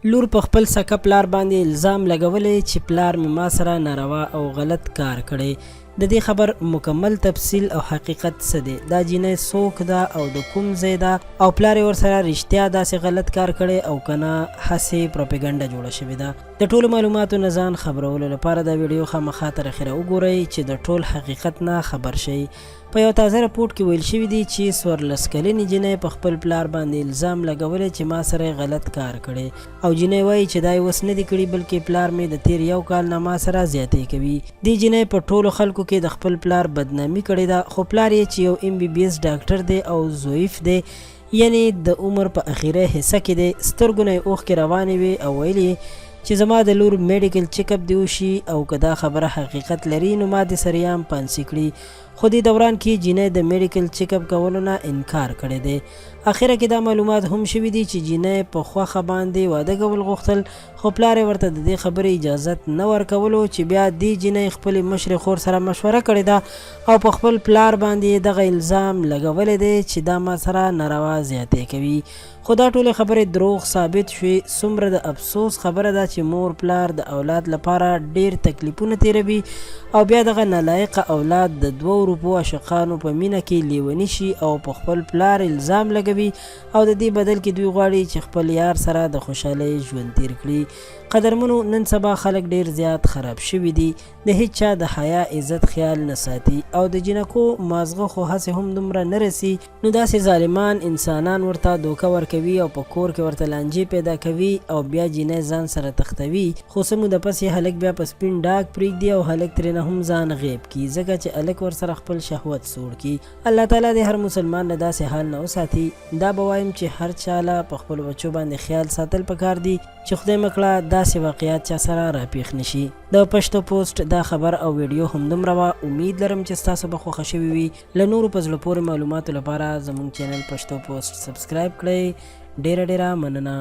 لور په خپل سکه پلار باندې الزام لګولی چې پلار مې ما سره ناروا او غلط کار کړی. د دې خبر مکمل تفصیل او حقیقت څه دی، دا جینۍ څوک ده او د کوم ځای ده، او پلار یې ورسره رښتیا داسې غلط کار کړی او که نه هسې پروپیګنډه جوړه شوې ده. د ټولو معلوماتو نه ځان خبرولو لپاره دا ویډیو خامخا تر اخره وګورئ چې د ټول حقیقت نه خبر شئ. په یو تازه راپورټ کې ویل شوي دي چې 14 کلنې جینۍ په خپل پلار باندې الزام لګولی چې ما سره غلط کار کړی، او جینۍ وایي چې دا یې اوس نه دي کړي بلکې پلار مې د تیر یو کال نه ما سره زیاتې کوي. دې جینۍ په ټولو خلکو کې د خپل پلار بدنامي کړې ده، خو پلار یې چې یو MBBS ډاکټر دی او ضعیف دی، یعنی د عمر په اخیری حصه کې دی، سترګو نه یې اوښکې روانې وې او ویلي چې زما د لور میډیکل چیک اپ دی وشي، او که دا خبره حقیقت لري نو ما د سریام پانسي کړي. خو دې دوران کې جینۍ د میډیکل چیک اپ کولو نه انکار کړی دی. اخره کې دا معلومات هم شوي دي چې جینۍ په خوښه باندې واده کول غوښتل، خو پلار یې ورته د دې خبرې اجازت نه ورکولو، چې بیا دې جینۍ خپلې مشرې خور سره مشوره کړې ده او په خپل پلار باندې دغه الزام لګولی دی چې دا ما سره ناروا زیاتې کوي. خو دا ټولې خبرې دروغ ثابت شوې. څومره د افسوس خبره ده چې مور پلار د اولاد لپاره ډیر تکلیفونه تیروي، او بیا دغه نالایقه اولاد د 2 روپو عاشقانو په مینه کې لیونی شي او په خپل پلار الزام لګوي، او د دې بدل کې دوی غواړي چې خپل یار سره د خوشحالۍ ژوند تیر کړي. قدرمنو، نن سبا خلک ډیر زیات خراب شوي دي، د هیڅ چا د حیا عزت خیال نه ساتي، او د جنکو مازغه خو هسې هم دومره نه رسي، نو داسې ظالمان انسانان ورته دوکه ورکوي او په کور کې ورته لانجې پیدا کوي، او بیا جینۍ ځان سره تختوي. خو څه موده پسې هلک بیا په سپین ډاګ پرېږدي او هلک ترېنه هم ځان غیب کړي، ځکه چې هلک ورسره خپل شهوت سوړ کړي. الله تعالی دې هر مسلمان له داسې حال نه وساتي. دا به وایم چې هر چاله په خپلو بچو باندې خیال ساتل پکار دي چې خدای مکړه داسې واقعیات چا سره راپېښ نه شي. د پښتو پوسټ دا خبر او ویډیو همدومره وه. امید لرم چې ستاسو به خوښه شوې وي. له نورو په زړه پورې معلوماتو لپاره زموږ چینل پښتو پوسټ سبسکرایب کړئ. ډیره مننه.